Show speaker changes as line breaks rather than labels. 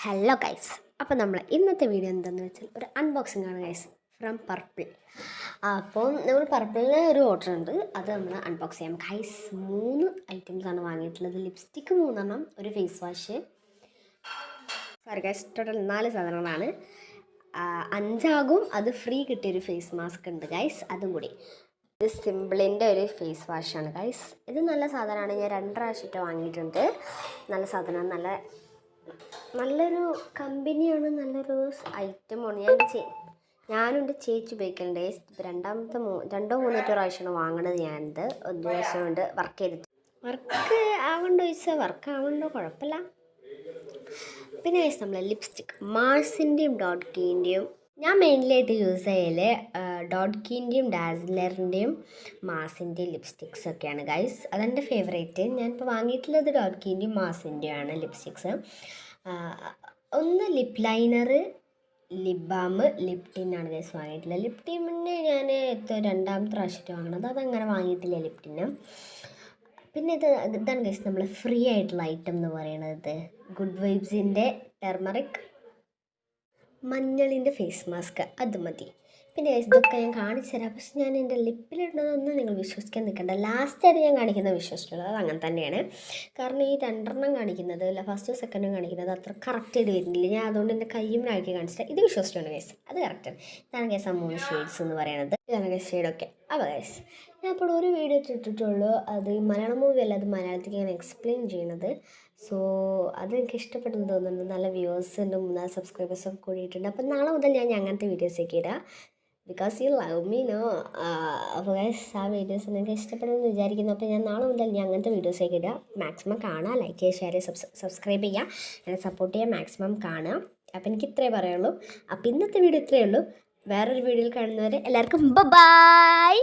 Hello guys, അപ്പോൾ നമ്മൾ ഇന്നത്തെ വീഡിയോ എന്താണെന്ന് വെച്ചാൽ ഒരു അൺബോക്സിംഗ് ആണ് ഗൈസ്, ഫ്രം പർപ്പിൾ. അപ്പോൾ നമ്മൾ പർപ്പിളിന് ഒരു ഓർഡർ ഉണ്ട്, അത് നമ്മൾ അൺബോക്സ് ചെയ്യാം ഗൈസ്. 3 ഐറ്റംസാണ് വാങ്ങിയിട്ടുള്ളത്. ലിപ്സ്റ്റിക്ക് 3 ഒരു face wash, sorry guys, total 4 സാധനങ്ങളാണ്. 5 അത് ഫ്രീ കിട്ടിയൊരു ഫേസ് മാസ്ക് ഉണ്ട് ഗൈസ്, അതും കൂടി. ഇത് സിമ്പിളിൻ്റെ ഒരു ഫേസ് വാഷാണ് ഗൈസ്. ഇത് നല്ല സാധനമാണ്, ഞാൻ 2 പ്രാവശ്യമായിട്ട് വാങ്ങിയിട്ടുണ്ട്. നല്ല സാധനമാണ്, നല്ലൊരു കമ്പനിയാണ്, നല്ലൊരു ഐറ്റമാണ്. ഞാനും എൻ്റെ ചേച്ചി ഉപയോഗിക്കലുണ്ട്. രണ്ടോ മൂന്നോ പ്രാവശ്യമാണ് വാങ്ങണത്. ഞാനിത് 1 ദിവസം കൊണ്ട് വർക്ക് ചെയ്തിട്ട് വർക്ക് ആവണ്ടോ ചോദിച്ചാൽ വർക്ക് ആവണ്ടോ, കുഴപ്പമില്ല. പിന്നെ നമ്മൾ ലിപ്സ്റ്റിക് മാർസിൻ്റെയും ഡോട്ട് കീൻ്റെയും ഞാൻ മെയിൻലിയായിട്ട് യൂസ് ചെയ്യൽ ഡോട്ട് കീൻ്റെയും ഡാസ്ലറിൻ്റെയും മാസിൻ്റെയും ലിപ്സ്റ്റിക്സ് ഒക്കെയാണ് ഗൈസ്. അതെൻ്റെ ഫേവറേറ്റ്. ഞാനിപ്പോൾ വാങ്ങിയിട്ടുള്ളത് ഡോട്ട് കീൻ്റെയും മാസിൻ്റെയും ആണ് ലിപ്സ്റ്റിക്സ്. ഒന്ന് lip liner, lip balm, lip ടിന്നാണ് ഗൈസ് വാങ്ങിയിട്ടുള്ളത്. ലിപ് ടിന്നിന് ഞാൻ 2ാമത്തെ പ്രാവശ്യമായിട്ട് വാങ്ങണത്, അതങ്ങനെ വാങ്ങിയിട്ടില്ല ലിപ് ടിന്ന്. പിന്നെ ഇതാണ് ഗൈസ് നമ്മൾ ഫ്രീ ആയിട്ടുള്ള ഐറ്റം എന്ന് പറയുന്നത്. ഗുഡ് വൈബ്സിൻ്റെ ടെർമറിക് മഞ്ഞളിൻ്റെ ഫേസ് മാസ്ക്, അത് മതി. പിന്നെ ഇതൊക്കെ ഞാൻ കാണിച്ചു തരാം, പക്ഷെ ഞാൻ എൻ്റെ ലിപ്പിലിടുന്നതൊന്നും നിങ്ങൾ വിശ്വസിക്കാൻ നിൽക്കണ്ട. ലാസ്റ്റായിട്ട് ഞാൻ കാണിക്കുന്നത് വിശ്വസിച്ചുള്ളത് അത് അങ്ങനെ തന്നെയാണ്. കാരണം ഈ 2 കാണിക്കുന്നത്, അല്ല ഫസ്റ്റും സെക്കൻഡും കാണിക്കുന്നത് അത്ര കറക്റ്റായിട്ട് വരുന്നില്ല. ഞാൻ അതുകൊണ്ട് എൻ്റെ കയ്യും ആക്കി കാണിച്ചിട്ട് ഇത് വിശ്വസിച്ചുകൊണ്ട് കേസ്, അത് കറക്റ്റാണ്. ഇതാണ് കേസ് ആ 3 ഷെയ്ഡ്സ് എന്ന് പറയുന്നത്. ഇതാണ് കേസ് ഷെയ്ഡൊക്കെ. അപ്പോൾ കേസ് ഞാൻ ഇപ്പോൾ ഒരു വീഡിയോ ഇട്ടിട്ടുള്ളൂ, അത് മലയാളം മൂവി അല്ല, അത് മലയാളത്തിൽ ഞാൻ എക്സ്പ്ലെയിൻ ചെയ്യണത്. സോ അത് എനിക്ക് ഇഷ്ടപ്പെട്ടെന്ന് തോന്നുന്നുണ്ട്. നല്ല വ്യൂവേഴ്സും 3 സബ്സ്ക്രൈബേഴ്സൊക്കെ കൂടിയിട്ടുണ്ട്. അപ്പം നാളെ മുതൽ ഞാൻ അങ്ങനത്തെ വീഡിയോസൊക്കെ ഇടാം, because you love me no. അപ്പോൾ ഗൈസ് ആ വീഡിയോസ് നിങ്ങൾക്ക് ഇഷ്ടപ്പെടുമെന്ന് വിചാരിക്കുന്നു. അപ്പോൾ ഞാൻ നാളെ മുതൽ ഞാൻ അങ്ങനത്തെ വീഡിയോസൊക്കെ ഇടാം. മാക്സിമം കാണുക, ലൈക്ക് ചെയ്യുക, ഷെയർ ചെയ്യുക, സബ്സ്ക്രൈബ് ചെയ്യുക, എന്നെ സപ്പോർട്ട് ചെയ്യുക, മാക്സിമം കാണുക. അപ്പോൾ എനിക്ക് ഇത്രയേ പറയുള്ളൂ. അപ്പോൾ ഇന്നത്തെ വീഡിയോ ഇത്രയേ ഉള്ളൂ. വേറൊരു വീഡിയോയിൽ കാണുന്നവരെ എല്ലാവർക്കും ബൈ.